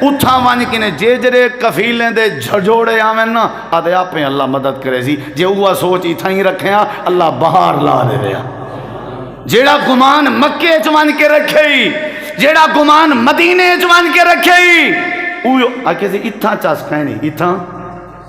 اتھا وانی کنے جے جڑے کفیلیں دے جھجوڑے آویں نا آدھے آپ میں اللہ مدد کرے سی جے ہوا سوچ اتھا ہی رکھیں اللہ باہر لا دے رہا جیڑا گمان مکے چوان کے رکھے جیڑا گمان مدینے چوان کے رکھے اوہ آکے سے اتھا چاسکا ہے نہیں اتھا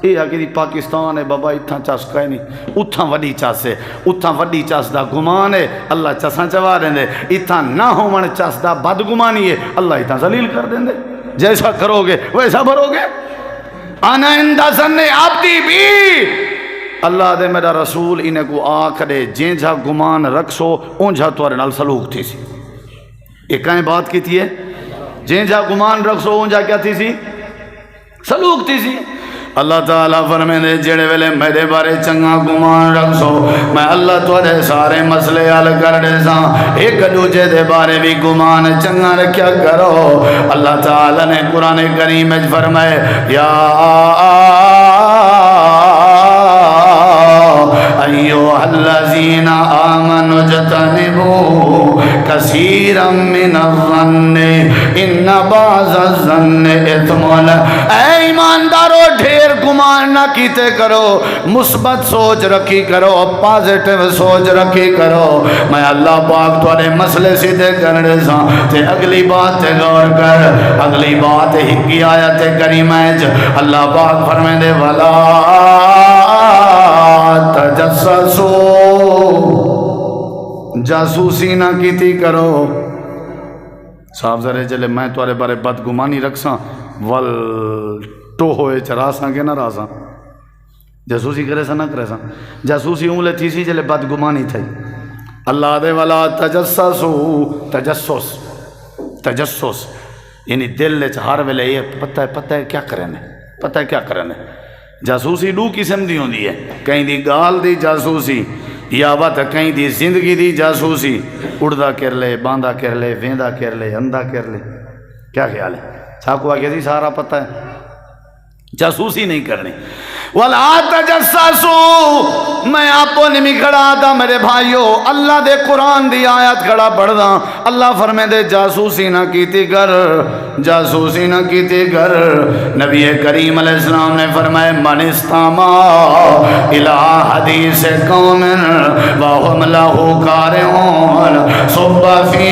اے آکے دی پاکستان ہے بابا اتھا چاسکا ہے نہیں اتھا وڈی چاس ہے اتھا وڈی چاس دا گمان ہے اللہ چاساں چوا دیں دے اتھا نہ ہومن چاس دا بدگمانی ہے اللہ اتھا ذلیل کر دیں دے جیسا کرو گے ویسا بھرو گے آنا اندہ زن عبدی بھی اللہ دے میرا رسول انہیں کو آکھ دے جین جا گمان رکھسو اون جا توارے نال سلوک تھی سی ایک کہیں بات کی تھی ہے جین جا گمان رکھسو اون جا کیا تھی سی سلوک تھی سی اللہ تعالیٰ فرمے دے جڑے ویلے میرے بارے چنگا گمان رکھسو میں اللہ توڑے سارے مسئلے حل کر دے ساں ایک دوجے دے بارے بھی گمان چنگا رکھیا کرو اللہ تعالیٰ نے قرآن کریم میں فرمائے یا ایوہ الذین آمنوا اجتنبوا کثیرا من الظن ان بعض الظن اثم اے ایماندارو ڈھیر گمان نہ کیتے کرو مثبت سوچ رکھی کرو پازیٹیو سوچ رکھی کرو میں اللہ پاک تھوڑے مسئلے سیدھے کرنے ساں تے اگلی بات تے غور کر اگلی بات ہکی آیت کریمہ اللہ پاک فرمائے دے ولا تجسسو جاسوسی نہ کیتی کرو صاحب ذرے جلے میں توارے بارے بدگمانی رکھساں ول تو ہوئے چراساں کے نہ راساں جاسوسی کرے سا نہ کرے سا جاسوسی اونلے تھی سی جلے بدگمانی تھی اللہ دے والا تجسسو تجسس یعنی دل لے ہر ویلے یہ پتہ ہے کیا کرنے جاسوسی 2 قسم دی ہوندی ہے کہیں دی گال دی جاسوسی یا وقت کہیں دی زندگی دی جاسوسی اڑدا کر لے باندھا کر لے ویندا کر لے اندھا کر لے کیا خیال ہے چھاکو آگے دی سارا پتہ ہے جاسوسی نہیں کرنی۔ وَلَا تَجَسَّسُوا، میں آپو نمی کھڑا تھا میرے بھائیو، اللہ دے قرآن دی آیت کھڑا پڑھ دا، اللہ فرمے دے جاسوسی نہ کیتی کر، جاسوسی نہ کیتی کر۔ نبی کریم علیہ السلام نے فرمائے من استمع الى حدیث قوم وهم له کارہون صب فی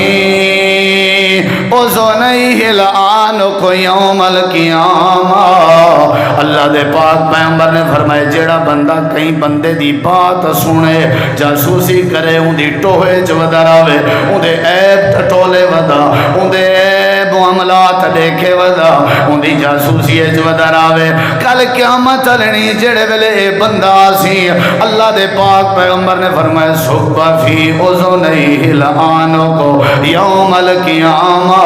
اذنیہ لعنق یوم القیامہ۔ اللہ دے پاک پیغمبر نے فرمائے جیڑا بندہ کئی بندے دی بات سنے، جاسوسی کرے، ان دی ٹوہے چودر آوے، ان دے عیب ٹولے ودا، ان دے عیب معاملات دیکھے ودا، ان دی جاسوسی چودر آوے، کل قیامت چلنی جیڑے ویلے اے بندہ سی، اللہ دے پاک پیغمبر نے فرمائے صب فی اذنیہ لعنق یوم القیامہ۔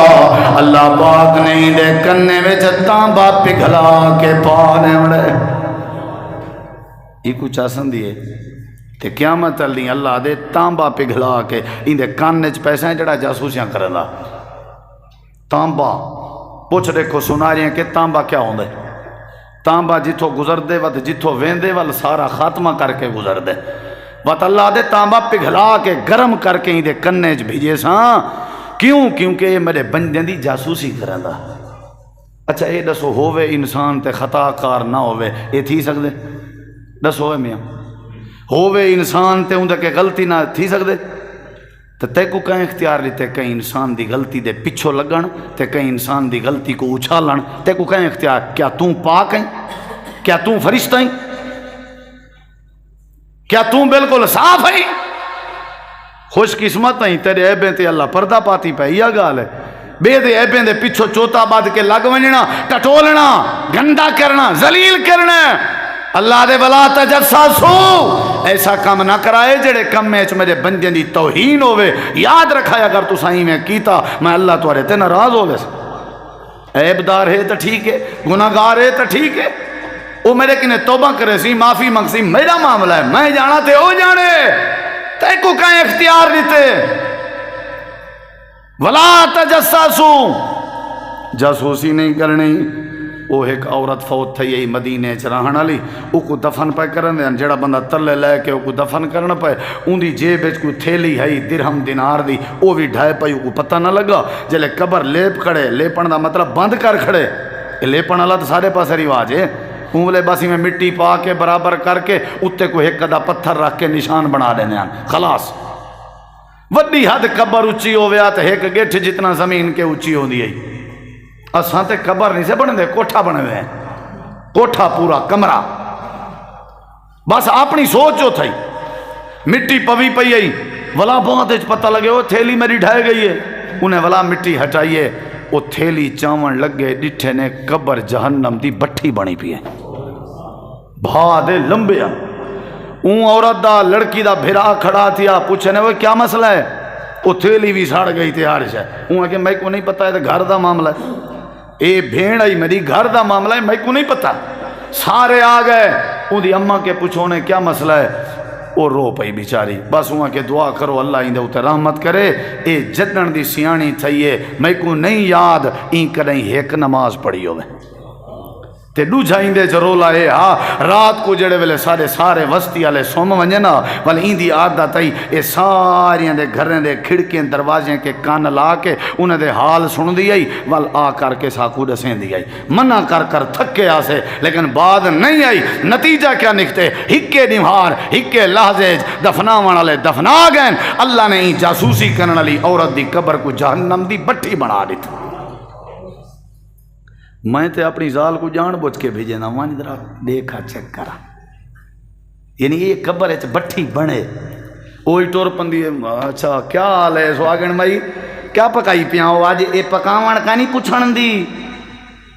اللہ پاک نہیں دے کنے وچ تانبا پگھلا کے پانے وڑے، یہ کچھ آسن دیئے تے قیامت چلنی اللہ دے تانبا پگھلا کے ان دے کاننے چ پیسے ہیں جڑا جاسوسیاں کرنا۔ تانبا پوچھ دیکھو سناریاں کہ تانبا کیا ہوندے؟ تانبا جتھو گزر دے وقت جتھو ویندے وال سارا خاتمہ کر کے گزر دے وقت اللہ دے تانبا پگھلا کے گرم کر کے ان دے کنے چ بھیجے ساں، کیوں؟ کیونکہ یہ میرے بندے دی جاسوسی کرندا۔ اچھا یہ دسو ہووے انسان تے خطا کار نہ ہووے، یہ تھی سکدے؟ دسو ہوئے میاں ہووے انسان تے اندر کے غلطی نہ تھی سکدے؟ تو تے کو کہیں اختیار لیتے کہیں انسان دی غلطی دے پچھو لگن تے کہیں انسان دی غلطی کو اچھالن، تے کو کہیں اختیار؟ کیا توں پاک ہیں؟ کیا توں فرشتہ ہیں؟ کیا توں بالکل صاف ہیں؟ خوش قسمت نہیں تیرے عیبیں تے اللہ پردہ پاتی پہ، یہ گال ہے۔ بے دے عیبیں دے پچھو چوتا باد کے لگ ونجنا، ٹٹولنا، گندا کرنا، ذلیل کرنا۔ اللہ دے ولا تجسسوا، ایسا کام نہ کرائے جڑے کم میں میرے بندے دی توہین ہوئے۔ یاد رکھا اگر تو صحیح میں کیتا میں اللہ توارے تے ناراض ہوئے۔ عیب دار ہے تو ٹھیک ہے، گناہگار ہے تو ٹھیک ہے، وہ میرے کنے توبہ کرے سی، معافی منگسی، میرا معاملہ ہے، میں جانا تے او جانے، تے کو کہیں اختیار دیتے۔ ولا تجسسوا، جاسوسی نہیں کرنی۔ وہ ایک عورت فوت تھی یہی مدینے چ رہن والی، او کو دفن پہ کرن دین، جڑا بندہ تلے لے کے او کو دفن کرن پہ، اون دی جیب وچ کوئی تھیلی ہے درہم دینار دی، او بھی ڈھائے پئی، او کو پتہ نہ لگا۔ جلے قبر لیپ کھڑے، لیپن دا مطلب بند کر کھڑے، لیپن والا تو سارے پاسے رواج ہے، اونگلے باسی میں مٹی پا کے برابر کر کے اتے کو ایک کدا پتھر رکھ کے نشان بنا دینے ہیں، خلاص۔ وڈی حد قبر اچھی ہویا تو ایک گٹھ جتنا زمین کے اچھی ہو دی ہے۔ اساں تے قبر نہیں سے بنے دے، کوٹھا بنے دے ہیں، کوٹھا پورا کمرہ، بس اپنی سوچ جو تھی مٹی پوی پئی ہے، ولا بہت پتہ لگے وہ تھیلی میری ڈھائے گئی ہے، انہیں ولا مٹی ہٹائیے، وہ تھیلی چاون لگے، ڈٹھے نے قبر جہنم دی بٹھی بنی پی ہے، بھا دے لمبے ہیں۔ اون عورت دا لڑکی دا بھرا کھڑا تھیا، پوچھنے وہ کیا مسئلہ ہے؟ وہ تھیلی بھی ساڑ گئی تھی ہارش ہے، اون کہ میں کو نہیں پتا ہے، تو گھر دا معاملہ ہے، اے بھیڑ آئی میری گھر دا معاملہ ہے، میں کو نہیں پتا۔ سارے آ گئے، اون دی اماں کے پوچھونے کیا مسئلہ ہے؟ وہ رو پئی بیچاری، بس وہاں کے دعا کرو اللہ اندے اوتے رحمت کرے، اے جدن دی سیانی تھئیے، میں کو نہیں یاد این کدیں ایک نماز پڑھی ہوئے تے دوجھا اندے چرولا ہے۔ ہاں رات کو جڑے ویلے سارے وسطی والے سوم ونجنا ول ایندی عادت آئی، اے ساریاں دے گھریں دے کھڑکیاں دروازے کے کان لا کے انہیں دے حال سن دی آئی، ول آ کر کے ساکو دسیں دی آئی، منع کر تھکے آسے، لیکن بعد نہیں آئی۔ نتیجہ کیا نکتے؟ ہکے نمہار ہکے لحظے دفناون والے دفنا گئے۔ اللہ نے جاسوسی کرنے والی عورت دی قبر کو جہنم دی بٹھی بنا دیتا۔ میں تے اپنی ذال کو جان بوجھ کے بھیجے نا، وہاں ذرا دیکھا چیک کرا، یعنی یہ قبر ہے بٹھی بنے، وہی ٹور پندی ہے۔ اچھا کیا حال ہے سواگن بھائی، کیا پکائی پیا ہو آج؟ اے پکاون کا نہیں پوچھن دی،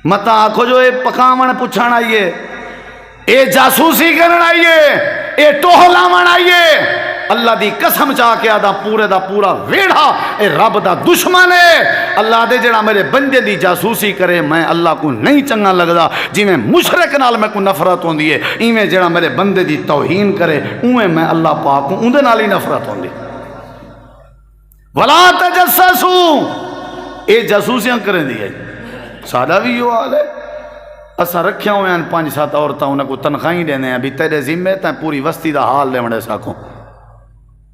متا آکھو جو اے پکاون پوچھن آئیے، اے جاسوسی کرن آئیے، اے ٹوہلاون آئیے۔ اللہ دی قسم چاہ کے آدھا پورے دا پورا ویڑھا اے رب دا دشمن ہے۔ اللہ دے جڑا میرے بندے دی جاسوسی کرے میں اللہ کو نہیں چنگا لگدا، جی میں مشرک نال میں کو نفرت ہوندی ہے، ایویں جڑا میرے بندے دی توہین کرے اویں میں اللہ پاک کو اون دے نال ہی نفرت ہوندی۔ ولا تجسسوا، اے جاسوسیاں کریں دی ہے، سادہ بھی یہ حال ہے۔ اساں رکھیا ہوئے ہیں 5-7 عورتیں انہیں کو تنخواہیں دینے ہیں بھی تیرے ذمے تے پوری وستی دا حال لے وڑے ساکوں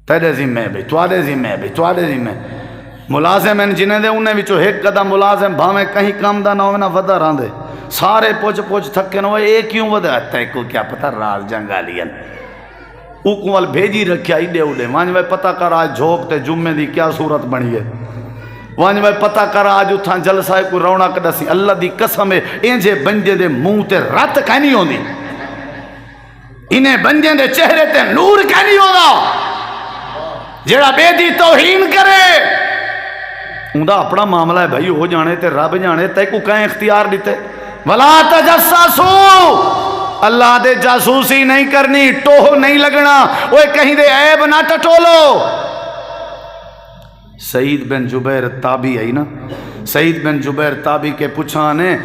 تیرے ذمے بھی توارے ذمے بھی توارے ذمے ملازم ہیں جنہیں دے انہیں وچوں ایک قدم ملازم بھاویں کہیں کام دا نہ ہوئے نہ ودا رہاں دے سارے پوچھ تھکے نہ ہوئے ایک کیوں ودا تے کو کیا پتہ راز جنگا لین اوکوال بھیجی رکھیا ایڈے اڈے وانج میں پتہ کر آج جھوک تے جمعے دی کیا صورت بنی ہے وانج میں پتہ کر آج اتھاں جلسہ کو رونق دسی اللہ دی قسم ہے انجے بنجے دے منہ تے رت کہنی ہوندی انہیں بنجے دے چہرے تے نور کہنی ہوندا جیڑا بے دی توہین کرے اندھا اپنا معاملہ ہے بھائی ہو جانے تے رب جانے تے کو کہیں اختیار دیتے وَلَا تَجَسَّسُوا اللہ دے جاسوسی نہیں کرنی ٹوہ نہیں لگنا وہ کہیں دے عیب نہ ٹٹولو سعید بن جبیر تابی آئی نا سعید بن جبیر تابی کے پوچھانے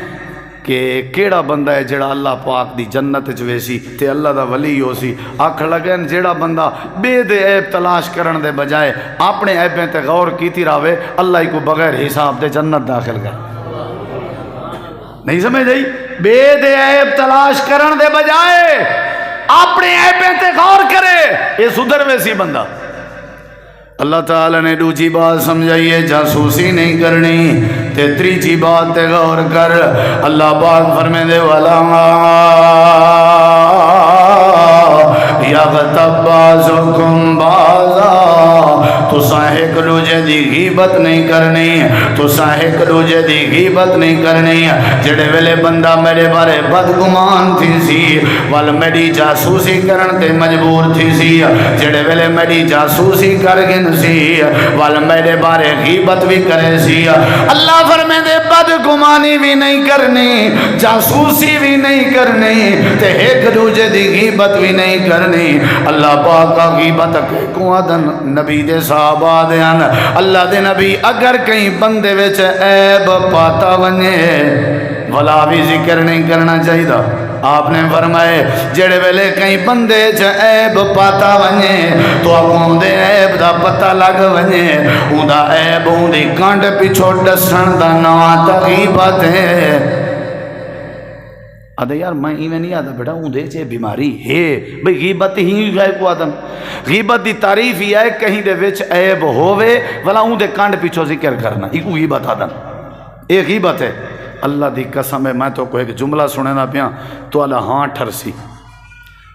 کہ کیڑا بندہ ہے جڑا اللہ پاک دی جنت جویسی تے اللہ دا ولی ہو سی آکھ لگن جڑا بندہ بے دے عیب تلاش کرن دے بجائے اپنے عیبیں تے غور کیتی راوے اللہ کو بغیر حساب دے جنت داخل کر نہیں سمجھ جائی بے دے عیب تلاش کرن دے بجائے اپنے عیبیں تے غور کرے یہ سدھر ویسی بندہ اللہ تعالیٰ نے دوسری بات سمجھائیے جاسوسی نہیں کرنی تے تیسری بات تے غور کر اللہ پاک فرمائے دے والا یغتب بعضکم بعضا تو ایک دوجے دی غیبت نہیں کرنی تو ایک دوجے دی غیبت نہیں کرنی جڑے ویلے بندہ میرے بارے بدگمان تھی سی وال میری جاسوسی کرن تے مجبور تھی سی جڑے ویلے میری جاسوسی کر گن سی وال میرے بارے غیبت بھی کرے سی اللہ فرمائے دے بدگمانی بھی نہیں کرنی جاسوسی بھی نہیں کرنی تے ایک دوجے دی غیبت بھی نہیں کرنی اللہ پاک کا غیبت کو آدن نبی دے صحابہ دیان اللہ دے نبی اگر کہیں بندے ویچ عیب پاتا ونجے ولا بھی ذکر نہیں کرنا چاہیے دا آپ نے فرمائے جڑے ویلے کہیں بندے چ عیب پاتا ونجے تو اپوں دے عیب دا پتہ لگ ونجے اون دا عیب اون دی کانڈ پیچھو ڈسن دا نواں غیبت ہے آدھے یار میں ہی میں نہیں آدھا بیٹا اون دے چے بیماری ہے بھئی غیبت ہی ہے کو آدم غیبت دی تعریف ہی ہے کہیں دے وچ عیب ہووے ولا اون دے کانڈ پیچھو ذکر کرنا ایک غیبت آدم ایک غیبت ہے اللہ دی قسم ہے میں تو کوئی ایک جملہ سنے نہ پیا تو اللہ ہاں ٹھرسی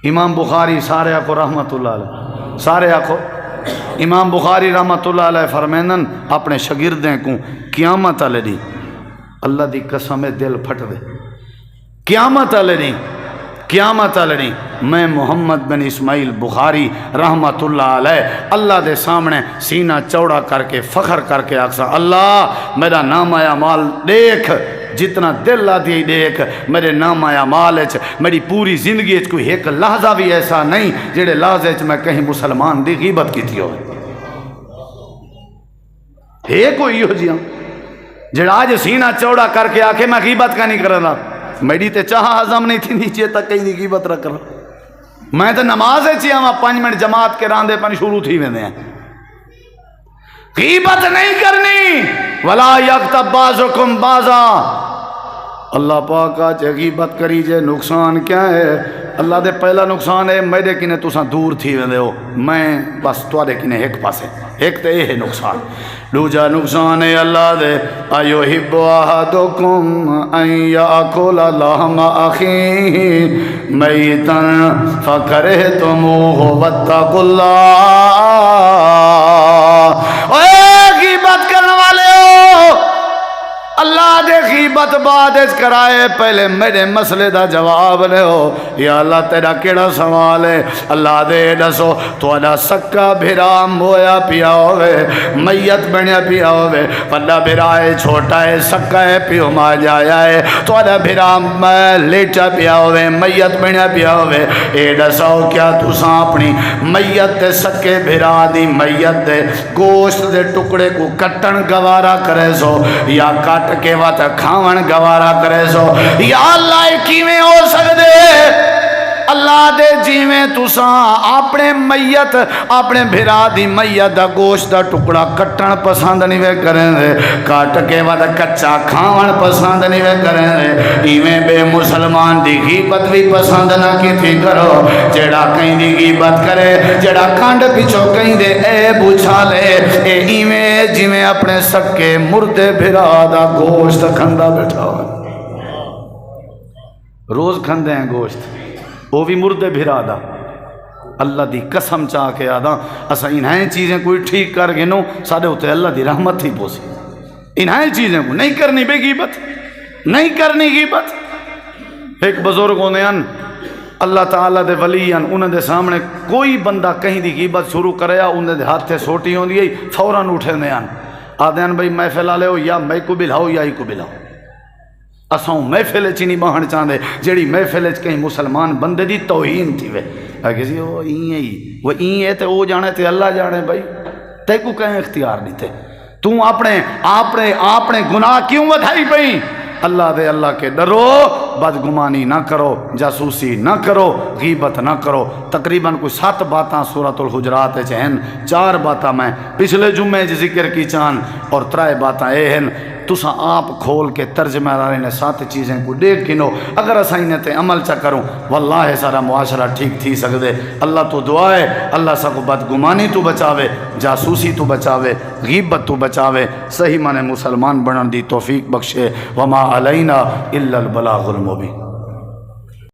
امام بخاری سارے آکھو رحمت اللہ علیہ سارے آکھو امام بخاری رحمت اللہ علیہ فرمینن اپنے شاگردیں کو قیامت علیہ دی اللہ دی قسم ہے دل پھٹ دے قیامت علیہ قیامت علیہ میں محمد بن اسماعیل بخاری رحمت اللہ علیہ اللہ دے سامنے سینہ چوڑا کر کے فخر کر کے آکسا اللہ میرا نام آیا مال دیکھ جتنا دل آدھی دیکھ میرے نام آیا مال میری پوری زندگی کوئی ایک لحظہ بھی ایسا نہیں جڑے لحظے میں کہیں مسلمان دی غیبت کی تھی ہوئے ہے کوئی ہو جیاں جڑا آج سینہ چوڑا کر کے آکے میں غیبت کا نہیں کرنا میری تے چاہا ہضم نہیں تھی نیچے تک کہیں دی غیبت رکھ رہا میں تے نماز چاہیے وہاں 5 منٹ جماعت کے راندے پن شروع تھی ویندے ہیں غیبت نہیں کرنی ولا یغتب بعضکم بعضا اللہ پاک آج غیبت کری جے نقصان کیا ہے اللہ دے پہلا نقصان ہے میرے کنے تساں دور تھی ویندے ہو میں بس توارے کنے ایک پاسے ایک تے یہ ہے نقصان دوجا نقصان ہے اللہ دے ایحب احدکم ان یاکل لحم اخیہ میتا فکرہتموہ واتقوا اللہ اے غیبت کرنے والے ہو اللہ دے غیبت بعد اس کرائے پہلے میرے مسئلے دا جواب لے ہو یا اللہ تیرا کیڑا سوال ہے اللہ دے دسو تو ادا سکا بھرام ہویا پیا ہوئے میت بنیا پیا ہوئے پڑا بھرائے چھوٹا ہے سکا ہے پیو ماں جایا ہے تو ادا بھرام لیٹا پیا ہوئے میت بنیا پیا ہوئے اے دسو کیا تساں اپنی میت دے سکے بھرا دی میت دے گوشت دے ٹکڑے کو کٹن گوارا کرے سو یا کٹ کے وقت کھاون گوارا کرے سو یا اللہ کی میں ہو سکتے اللہ دے جیویں تساں اپنے میت اپنے بھرا دی میت دا گوشت دا ٹکڑا کٹن پسند نہیں وے کریں دے کٹ کے ود کچا کھاون پسند نہیں وے کریں دے ایویں بے مسلمان دی غیبت بھی پسند نہ کیتی کرو جیڑا کہیں دی غیبت کرے جیڑا کانڈ پیچھو کہیں دے اے بچھا لے اے ایویں جیویں اپنے سکے مردے بھرا دا گوشت کھندا بیٹھا ہو روز کھندے ہیں گوشت وہ بھی مردے بھرا دا اللہ دی قسم چاہ کے آدھا اسا انہیں چیزیں کوئی ٹھیک کر گنو ساڑھے ہوتے اللہ دی رحمت ہی پوسی انہیں چیزیں کو نہیں کرنی بے غیبت نہیں کرنی غیبت ایک بزرگ ہونے ہیں اللہ تعالیٰ دے ولی ہیں انہیں دے سامنے کوئی بندہ کہیں دی غیبت شروع کریا انہیں دے ہاتھ تے سوٹی ہوں دی فوراً اٹھے دے ہیں آدھے ہیں بھئی محفل آلے ہو یا میں کو بلاؤ یا ہی کو بلاؤ اساں محفل چی نہیں باہن چاندے جیڑی محفل کہیں مسلمان بندے دی توہین تھی وے آگے جی وہ این ہے تے وہ جانے تے اللہ جانے بھائی تے کو کہیں اختیار نہیں تھے تو اپنے گناہ کیوں بدھائی پئی اللہ دے اللہ کے ڈرو بدگمانی نہ کرو جاسوسی نہ کرو غیبت نہ کرو تقریباً کوئی 7 باتاں سورۃ الحجرات چہن 4 باتاں میں پچھلے جمعے ذکر کی چان اور 3 باتاں اے ہیں تسا آپ کھول کے ترجمہ دارے نے 7 چیزیں کو دیکھ گنو اگر اسا انہیں تے عمل چا کروں واللہ سارا معاشرہ ٹھیک تھی سکدے اللہ تو دعا ہے اللہ سا کو بدگمانی تو بچاوے جاسوسی تو بچاوے غیبت تو بچاوے صحیح معنی مسلمان بنن دی توفیق بخشے وما علینا الا البلاغ المبین